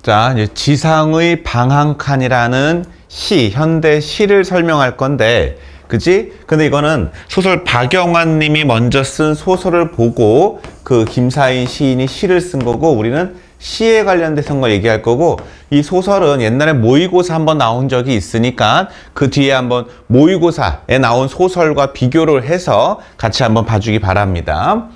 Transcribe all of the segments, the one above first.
자, 이제 지상의 방한칸이라는 시, 현대 시를 설명할 건데, 그치? 근데 이거는 소설 박영환 님이 먼저 쓴 소설을 보고 그 김사인 시인이 시를 쓴 거고, 우리는 시에 관련돼서 거 얘기할 거고, 이 소설은 옛날에 모의고사 한번 나온 적이 있으니까 그 뒤에 한번 모의고사에 나온 소설과 비교를 해서 같이 한번 봐주기 바랍니다.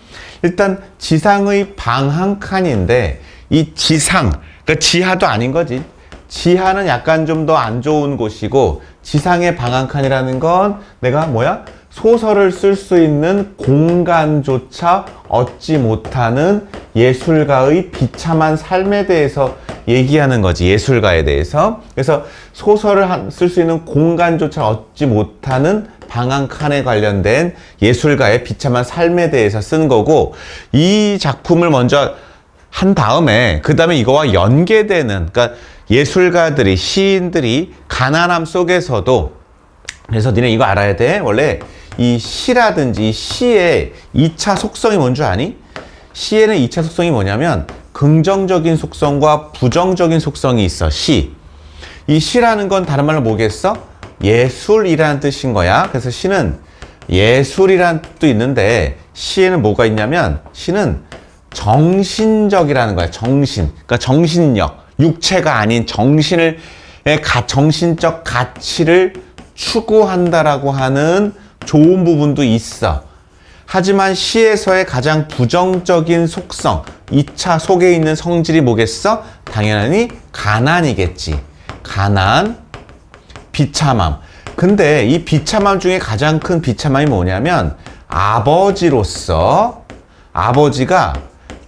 일단 지상의 방한칸인데, 이 지상, 그러니까 지하도 아닌 거지. 지하는 약간 좀 더 안 좋은 곳이고, 지상의 방한칸이라는 건 내가 뭐야? 소설을 쓸 수 있는 공간조차 얻지 못하는 예술가의 비참한 삶에 대해서 얘기하는 거지. 예술가에 대해서. 그래서 소설을 쓸 수 있는 공간조차 얻지 못하는 방한칸에 관련된 예술가의 비참한 삶에 대해서 쓴 거고, 이 작품을 먼저 한 다음에 그 다음에 이거와 연계되는, 그러니까 예술가들이, 시인들이 가난함 속에서도, 그래서 니네 이거 알아야 돼. 원래 이 시라든지 이 시의 2차 속성이 뭔 줄 아니? 시에는 2차 속성이 뭐냐면 긍정적인 속성과 부정적인 속성이 있어. 시. 이 시라는 건 다른 말로 뭐겠어? 예술이라는 뜻인 거야. 그래서 시는 예술이라는 뜻도 있는데, 시에는 뭐가 있냐면 시는 정신적이라는 거야. 정신. 그러니까 정신력. 육체가 아닌 정신을, 정신적 가치를 추구한다라고 하는 좋은 부분도 있어. 하지만 시에서의 가장 부정적인 속성, 2차 속에 있는 성질이 뭐겠어? 당연히 가난이겠지. 가난, 비참함. 근데 이 비참함 중에 가장 큰 비참함이 뭐냐면, 아버지로서, 아버지가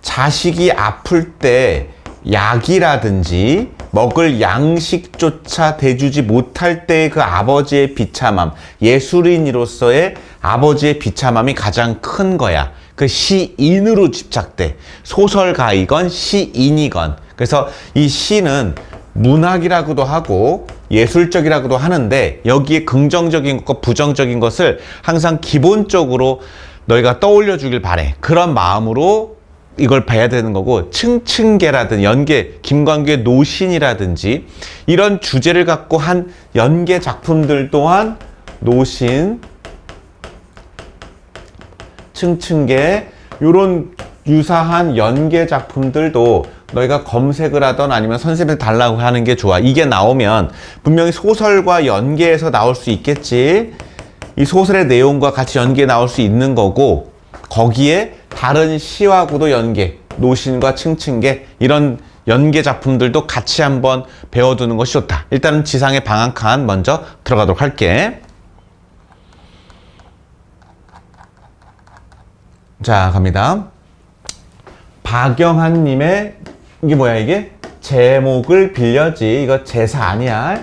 자식이 아플 때 약이라든지 먹을 양식조차 대주지 못할 때의 그 아버지의 비참함, 예술인으로서의 아버지의 비참함이 가장 큰 거야. 그 시인으로 집착돼. 소설가이건 시인이건. 그래서 이 시는 문학이라고도 하고 예술적이라고도 하는데, 여기에 긍정적인 것과 부정적인 것을 항상 기본적으로 너희가 떠올려 주길 바래. 그런 마음으로 이걸 봐야 되는 거고, 층층계라든지 연계, 김광규의 노신이라든지 이런 주제를 갖고 한 연계 작품들 또한 노신, 층층계, 요런 유사한 연계 작품들도 너희가 검색을 하던 아니면 선생님한테 달라고 하는 게 좋아. 이게 나오면 분명히 소설과 연계해서 나올 수 있겠지. 이 소설의 내용과 같이 연계해 나올 수 있는 거고, 거기에 다른 시하고도 연계, 노신과 층층계, 이런 연계 작품들도 같이 한번 배워두는 것이 좋다. 일단은 지상의 방한칸 먼저 들어가도록 할게. 자, 갑니다. 박영한 님의, 이게 뭐야 이게? 제목을 빌려지. 이거 제사 아니야.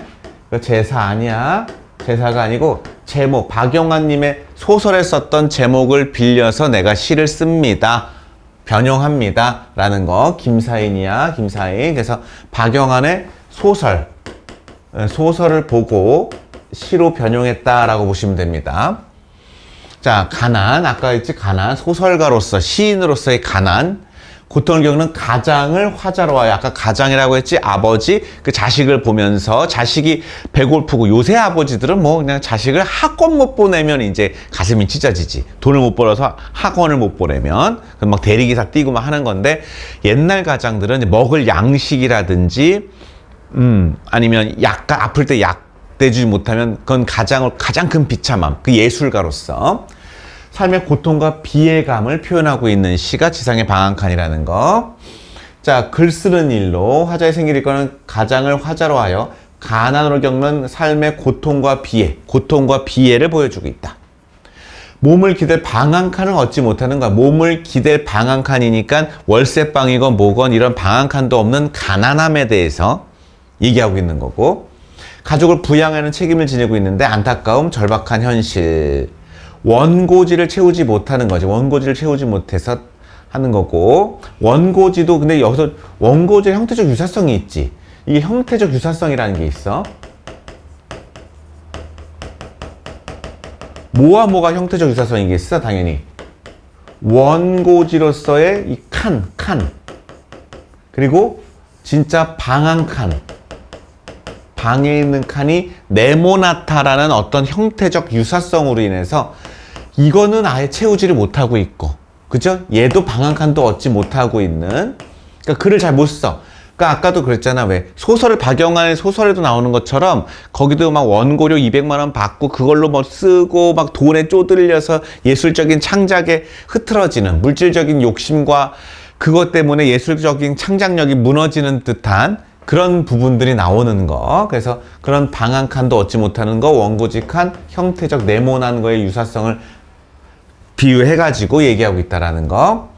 이거 제사 아니야. 제사가 아니고 제목, 박영환 님의 소설에 썼던 제목을 빌려서 내가 시를 씁니다. 변형합니다. 라는 거. 김사인이야. 김사인. 그래서 박영환의 소설을 보고 시로 변형했다라고 보시면 됩니다. 자, 가난. 아까 했지, 가난. 소설가로서, 시인으로서의 가난. 고통을 겪는 가장을 화자로 와요. 아까 가장이라고 했지, 아버지, 그 자식을 보면서 자식이 배고프고, 요새 아버지들은 뭐 그냥 자식을 학원 못 보내면 이제 가슴이 찢어지지. 돈을 못 벌어서 학원을 못 보내면 그럼 막 대리기사 뛰고 막 하는 건데, 옛날 가장들은 이제 먹을 양식이라든지 아니면 약간 아플 때 약 대주지 못하면 그건 가장 큰 비참함, 그 예술가로서 삶의 고통과 비애감을 표현하고 있는 시가 지상의 방한칸이라는 거. 자, 글 쓰는 일로 화자의 생길 일과는 가장을 화자로 하여 가난으로 겪는 삶의 고통과 비애를 보여주고 있다. 몸을 기댈 방한칸을 얻지 못하는 거야. 몸을 기댈 방한칸이니까 월세방이건 뭐건 이런 방한칸도 없는 가난함에 대해서 얘기하고 있는 거고, 가족을 부양하는 책임을 지니고 있는데 안타까움, 절박한 현실, 원고지를 채우지 못하는 거지. 원고지를 채우지 못해서 하는 거고, 원고지도 근데 여기서 원고지의 형태적 유사성이 있지. 이게 형태적 유사성이라는 게 있어. 뭐와 뭐가 형태적 유사성이겠어? 당연히 원고지로서의 이 칸, 그리고 진짜 방 한 칸, 방에 있는 칸이 네모나타라는 어떤 형태적 유사성으로 인해서 이거는 아예 채우지를 못하고 있고, 그죠? 얘도 방 한 칸도 얻지 못하고 있는, 그러니까 글을 잘 못 써. 그러니까 아까도 그랬잖아. 왜 소설을 박영환의 소설에도 나오는 것처럼 거기도 막 원고료 200만 원 받고 그걸로 뭐 쓰고 막 돈에 쪼들려서 예술적인 창작에 흐트러지는 물질적인 욕심과 그것 때문에 예술적인 창작력이 무너지는 듯한 그런 부분들이 나오는 거. 그래서 그런 방 한 칸도 얻지 못하는 거, 원고직한 형태적 네모난 거의 유사성을 비유해가지고 얘기하고 있다라는 거.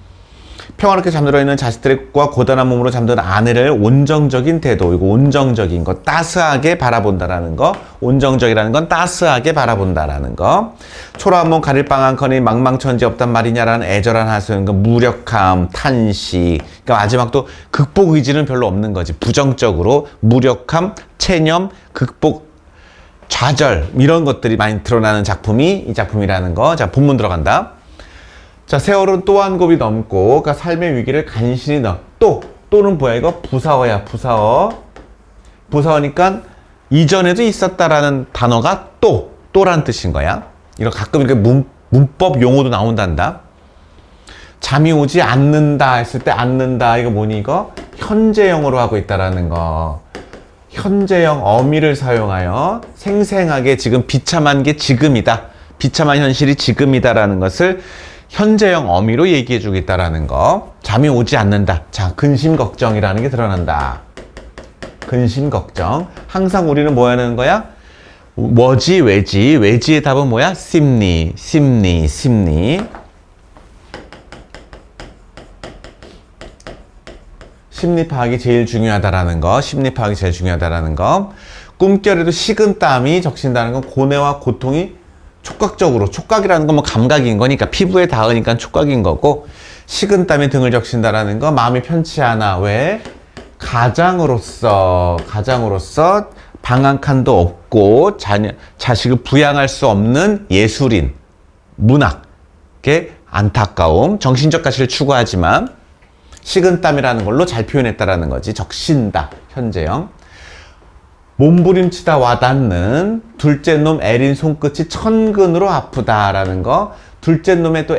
평화롭게 잠들어 있는 자식들과 고단한 몸으로 잠든 아내를 온정적인 태도, 이거 온정적인 거, 따스하게 바라본다라는 거. 온정적이라는 건 따스하게 바라본다라는 거. 초라한 몸 가릴 방 한 칸이 망망천지 없단 말이냐라는 애절한 하소연, 그 무력함, 탄식. 그러니까 마지막도 극복 의지는 별로 없는 거지. 부정적으로 무력함, 체념, 극복, 좌절 이런 것들이 많이 드러나는 작품이 이 작품이라는 거. 자, 본문 들어간다. 자, 세월은 또 한 곱이 넘고, 그러니까 삶의 위기를 간신히 또는 뭐야, 이거? 부사어야, 부사어. 부사어니까 이전에도 있었다라는 단어가 또란 뜻인 거야. 이런 가끔 이렇게 문법 용어도 나온단다. 잠이 오지 않는다 했을 때 않는다, 이거 뭐니, 이거? 현재형으로 하고 있다라는 거. 현재형 어미를 사용하여 생생하게 지금 비참한 게 지금이다. 비참한 현실이 지금이다라는 것을 현재형 어미로 얘기해 주겠다라는 거. 잠이 오지 않는다. 자, 근심 걱정이라는 게 드러난다. 근심 걱정. 항상 우리는 뭐 하는 거야? 뭐지, 왜지. 왜지의 답은 뭐야? 심리. 심리. 심리 파악이 제일 중요하다라는 거. 심리 파악이 제일 중요하다라는 거. 꿈결에도 식은땀이 적신다는 건 고뇌와 고통이 촉각적으로, 촉각이라는 건 뭐 감각인 거니까 피부에 닿으니까 촉각인 거고, 식은땀이 등을 적신다라는 거 마음이 편치 않아. 왜? 가장으로서 방 한 칸도 없고 자식을 부양할 수 없는 예술인, 문학의 안타까움, 정신적 가치를 추구하지만 식은땀이라는 걸로 잘 표현했다라는 거지. 적신다, 현재형. 몸부림치다 와닿는 둘째 놈 애린 손끝이 천근으로 아프다라는 거. 둘째 놈의 또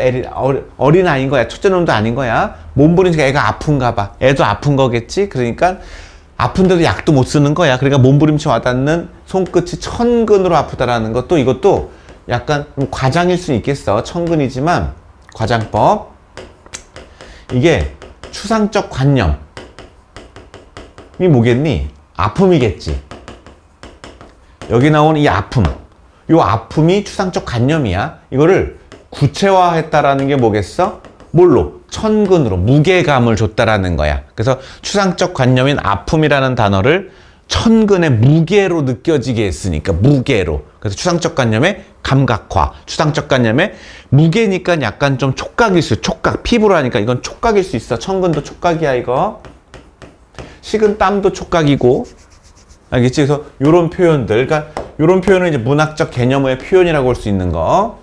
어린 아이인 거야. 첫째 놈도 아닌 거야. 몸부림치가 애가 아픈가 봐. 애도 아픈 거겠지. 그러니까 아픈데도 약도 못 쓰는 거야. 그러니까 몸부림치 와닿는 손끝이 천근으로 아프다라는 것도, 이것도 약간 과장일 수 있겠어. 천근이지만 과장법. 이게 추상적 관념이 뭐겠니? 아픔이겠지. 여기 나오는 이 아픔, 이 아픔이 추상적 관념이야. 이거를 구체화했다라는 게 뭐겠어? 뭘로? 천근으로 무게감을 줬다라는 거야. 그래서 추상적 관념인 아픔이라는 단어를 천근의 무게로 느껴지게 했으니까, 무게로. 그래서 추상적 관념의 감각화, 추상적 관념의 무게니까 약간 좀 촉각일 수, 촉각, 피부로 하니까 이건 촉각일 수 있어. 천근도 촉각이야, 이거. 식은 땀도 촉각이고, 알겠지? 그래서 요런 표현들, 그러니까 요런 표현은 이제 문학적 개념의 표현이라고 할 수 있는 거.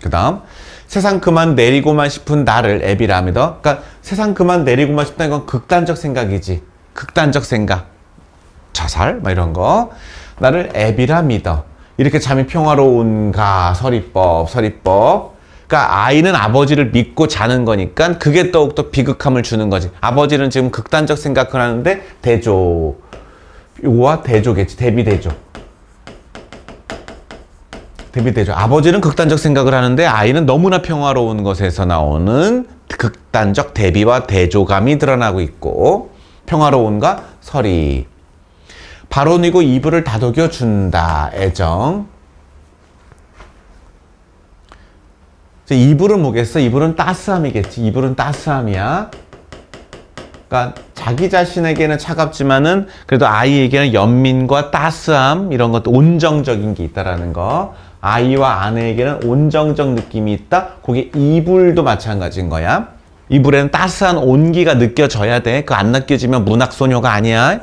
그 다음, 세상 그만 내리고만 싶은 나를 애비라 믿어. 그러니까 세상 그만 내리고만 싶다는 건 극단적 생각이지. 극단적 생각. 자살? 막 이런 거. 나를 애비라 믿어. 이렇게 잠이 평화로운가? 서리법. 그러니까 아이는 아버지를 믿고 자는 거니까 그게 더욱더 비극함을 주는 거지. 아버지는 지금 극단적 생각을 하는데 대조. 요거와 대조겠지. 대비대조. 아버지는 극단적 생각을 하는데 아이는 너무나 평화로운 것에서 나오는 극단적 대비와 대조감이 드러나고 있고, 평화로운가? 서리. 발언이고 이불을 다독여 준다. 애정. 이불은 뭐겠어? 이불은 따스함이겠지. 이불은 따스함이야. 그러니까 자기 자신에게는 차갑지만은 그래도 아이에게는 연민과 따스함, 이런 것도 온정적인 게 있다라는 거. 아이와 아내에게는 온정적 느낌이 있다. 거기 이불도 마찬가지인 거야. 이불에는 따스한 온기가 느껴져야 돼. 그거 안 느껴지면 문학소녀가 아니야.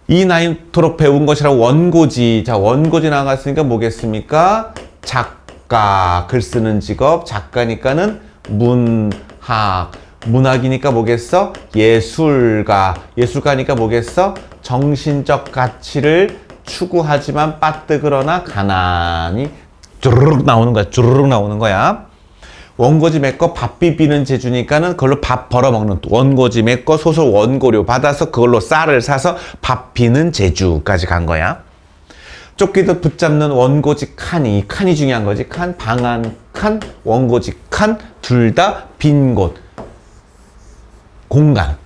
이 나이토록 배운 것이라고 원고지. 자, 원고지 나갔으니까 뭐겠습니까? 작가, 글 쓰는 직업, 작가니까는 문학. 문학이니까 뭐겠어? 예술가. 예술가니까 뭐겠어? 정신적 가치를 추구하지만 빠뜨그러나 가난이 주르륵 나오는 거야. 주르륵 나오는 거야. 원고지 맺고 밥 비비는 재주니까는 그걸로 밥 벌어먹는, 원고지 맺고 소설 원고료 받아서 그걸로 쌀을 사서 밥 비는 재주까지 간 거야. 쫓기듯 붙잡는 원고지 칸이, 이 칸이 중요한 거지. 칸, 방한 칸, 원고지 칸, 둘 다 빈 곳, 공간.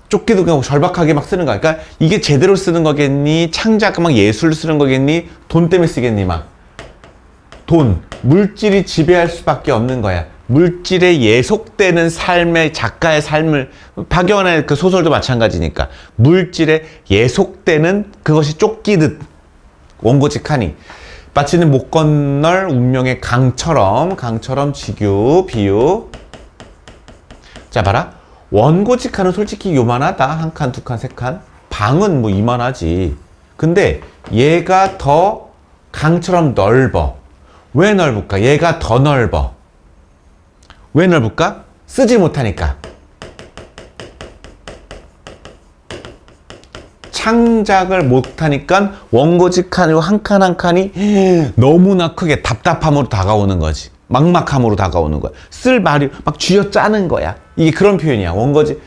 쫓기도 그냥 절박하게 막 쓰는 거야. 그러니까 이게 제대로 쓰는 거겠니? 창작 막 예술 쓰는 거겠니? 돈 때문에 쓰겠니? 막 돈, 물질이 지배할 수밖에 없는 거야. 물질에 예속되는 삶의, 작가의 삶을, 박영환의 그 소설도 마찬가지니까 물질에 예속되는 그것이 쫓기듯 원고지 칸이 마치는 못 건널 운명의 강처럼 지규 비유. 자 봐라, 원고지 칸은 솔직히 요만하다. 한 칸, 두 칸, 세 칸. 방은 뭐 이만하지. 근데 얘가 더 강처럼 넓어. 왜 넓을까? 얘가 더 넓어. 왜 넓을까? 쓰지 못하니까. 창작을 못하니까 원고지 칸이고 한 칸 한 칸이 너무나 크게 답답함으로 다가오는 거지. 막막함으로 다가오는 거야. 쓸 말이 막 쥐어짜는 거야. 이게 그런 표현이야. 원고지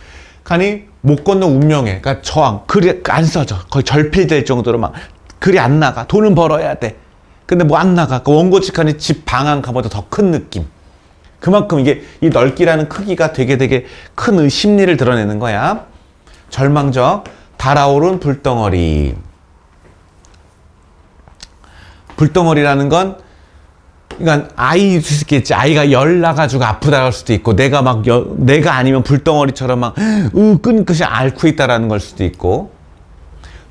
칸이 못 걷는 운명에, 그러니까 저항, 글이 안 써져. 거의 절필될 정도로 막 글이 안 나가. 돈은 벌어야 돼. 근데 뭐 안 나가. 그 원고지 칸이 집 방한 칸보다 더 큰 느낌. 그만큼 이게 이 넓기라는 크기가 되게 큰 심리를 드러내는 거야. 절망적, 달아오른 불덩어리. 불덩어리라는 건, 그러니까 아이일 수 있겠지. 아이가 열 나가지고 아프다 할 수도 있고, 내가 아니면 불덩어리처럼 막 끈끝이 앓고 있다라는 걸 수도 있고,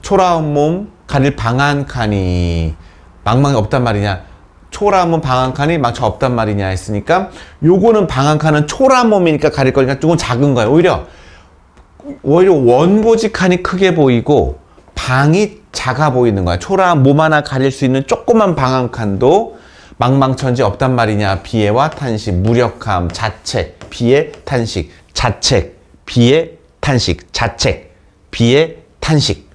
초라한 몸 가릴 방 한 칸이 망망이 없단 말이냐. 초라한 방 한 칸이 망쳐 없단 말이냐 했으니까, 요거는 방 한 칸은 초라한 몸이니까 가릴 거니까 조금 작은 거야. 오히려 원고지 칸이 크게 보이고 방이 작아 보이는 거야. 초라한 몸 하나 가릴 수 있는 조그만 방 한 칸도 망망천지 없단 말이냐. 비애와 탄식, 무력함, 자책, 비애, 탄식, 자책, 비애, 탄식, 자책, 비애, 탄식.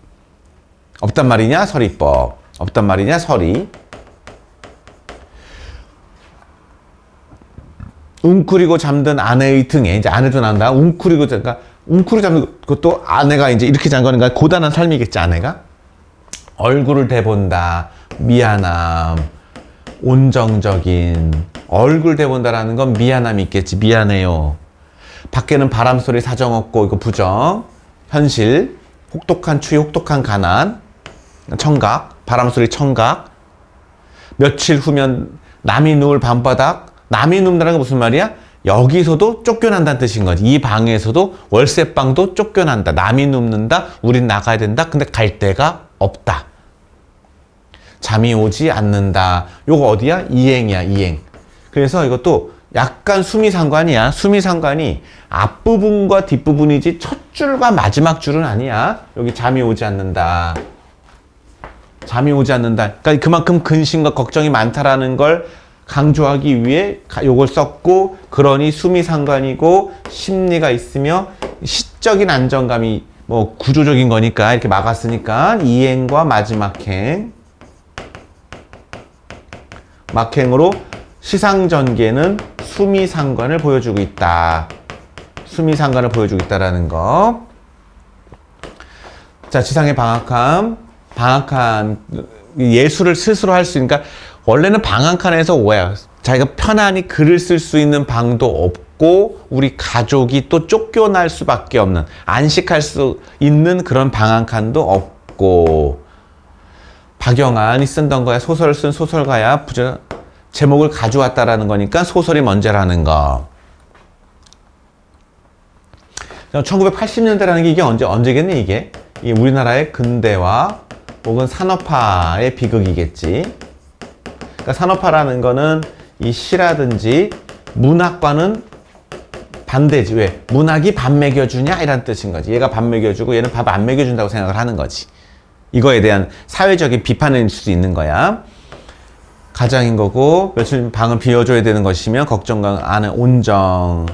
없단 말이냐, 서리법. 없단 말이냐, 서리. 웅크리고 잠든 아내의 등에, 이제 아내도 난다. 웅크리고, 그러니까, 웅크리고 잠든 것도 아내가 이제 이렇게 잔 거니까 고단한 삶이겠지, 아내가. 얼굴을 대본다. 미안함. 온정적인. 얼굴 대본다라는 건 미안함이 있겠지. 미안해요. 밖에는 바람소리 사정없고, 이거 부정. 현실. 혹독한 추위, 혹독한 가난. 청각. 바람소리 청각. 며칠 후면 남이 누울 밤바닥. 남이 눕는다는 건 무슨 말이야? 여기서도 쫓겨난다는 뜻인 거지. 이 방에서도 월세방도 쫓겨난다. 남이 눕는다. 우린 나가야 된다. 근데 갈 데가 없다. 잠이 오지 않는다. 요거 어디야? 이행이야, 이행. 그래서 이것도 약간 수미상관이야. 수미상관이 앞부분과 뒷부분이지 첫 줄과 마지막 줄은 아니야. 여기 잠이 오지 않는다. 잠이 오지 않는다. 그러니까 그만큼 근심과 걱정이 많다라는 걸 강조하기 위해 요걸 썼고, 그러니 수미상관이고 심리가 있으며 시적인 안정감이 뭐 구조적인 거니까 이렇게 막았으니까 이행과 마지막행. 막행으로 시상전개는 수미상관을 보여주고 있다. 수미상관을 보여주고 있다라는 거. 자, 지상의 방학함. 예술을 스스로 할 수 있으니까, 원래는 방 한 칸에서 오야. 자기가 편안히 글을 쓸 수 있는 방도 없고, 우리 가족이 또 쫓겨날 수밖에 없는, 안식할 수 있는 그런 방 한 칸도 없고, 박영환이 쓴던 거야. 소설을 쓴 소설가야. 제목을 가져왔다라는 거니까 소설이 먼저라는 거. 1980년대라는 게 이게 언제겠니, 이게? 이게 우리나라의 근대화 혹은 산업화의 비극이겠지. 그러니까 산업화라는 거는 이 시라든지 문학과는 반대지. 왜? 문학이 밥 먹여주냐? 이란 뜻인 거지. 얘가 밥 먹여주고 얘는 밥 안 먹여준다고 생각을 하는 거지. 이거에 대한 사회적인 비판일 수도 있는 거야. 가장인 거고 며칠 방을 비워줘야 되는 것이면 걱정과 아내 온정.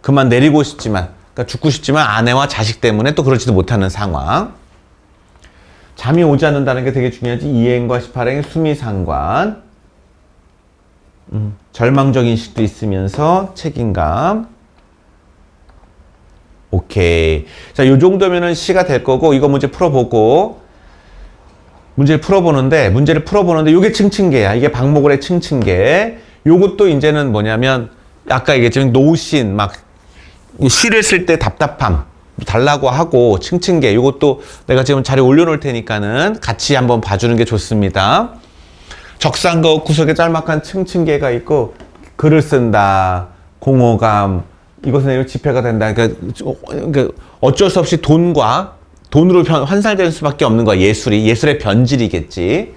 그만 내리고 싶지만, 그러니까 죽고 싶지만 아내와 자식 때문에 또 그러지도 못하는 상황. 잠이 오지 않는다는 게 되게 중요하지. 이행과 18행의 수미상관. 절망적 인식도 있으면서 책임감. 오케이. 자, 요 정도면은 시가 될 거고, 이거 문제 풀어보고, 문제를 풀어보는데, 요게 층층계야. 이게 박목을의 층층계. 요것도 이제는 뭐냐면, 아까 얘기했지만, 노신, 막, 시를 쓸 때 답답함, 달라고 하고, 층층계. 요것도 내가 지금 자료에 올려놓을 테니까는 같이 한번 봐주는 게 좋습니다. 적상거 구석에 짤막한 층층계가 있고, 글을 쓴다, 공허감, 이것은 지폐가 된다. 그러니까 어쩔 수 없이 돈으로 환산될 수밖에 없는 거야. 예술의 변질이겠지.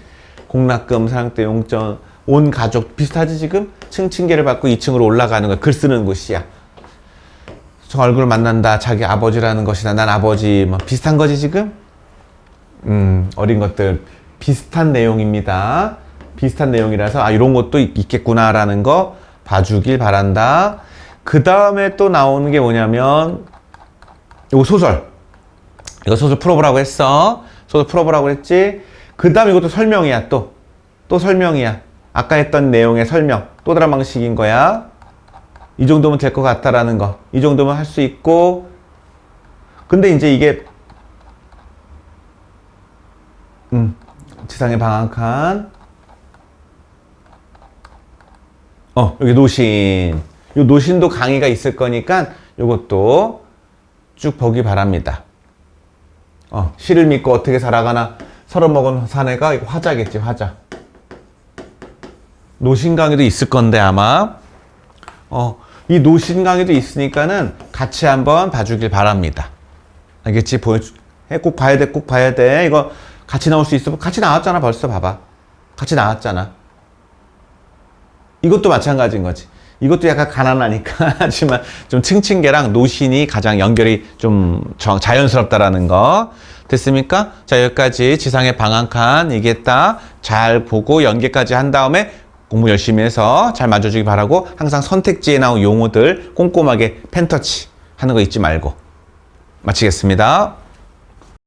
공납금, 사랑대 용전, 온 가족 비슷하지 지금? 층층계를 받고 2층으로 올라가는 거야. 글 쓰는 곳이야. 저 얼굴 만난다. 자기 아버지라는 것이다. 난 아버지. 뭐 비슷한 거지 지금? 어린 것들 비슷한 내용입니다. 비슷한 내용이라서 이런 것도 있겠구나라는 거 봐주길 바란다. 그 다음에 또 나오는 게 뭐냐면 이거 소설. 이거 소설 풀어보라고 했어. 소설 풀어보라고 했지. 그 다음 이것도 설명이야. 또 설명이야. 아까 했던 내용의 설명. 또 다른 방식인 거야. 이 정도면 될 것 같다라는 거. 이 정도면 할 수 있고. 근데 이제 이게 지상의 방한칸. 여기 노신. 요 노신도 강의가 있을 거니까 요것도 쭉 보기 바랍니다. 시를 믿고 어떻게 살아가나. 서러먹은 사내가 이거 화자겠지, 화자. 노신 강의도 있을 건데 아마. 이 노신 강의도 있으니까는 같이 한번 봐주길 바랍니다. 알겠지? 꼭 봐야 돼. 이거 같이 나올 수 있어. 같이 나왔잖아, 벌써 봐봐. 같이 나왔잖아. 이것도 마찬가지인 거지. 이것도 약간 가난하니까 하지만 좀 층층계랑 노신이 가장 연결이 좀 자연스럽다라는 거. 됐습니까? 자, 여기까지 지상의 방한칸 얘기했다. 잘 보고 연계까지 한 다음에 공부 열심히 해서 잘 맞춰주기 바라고, 항상 선택지에 나온 용어들 꼼꼼하게 펜터치 하는 거 잊지 말고. 마치겠습니다.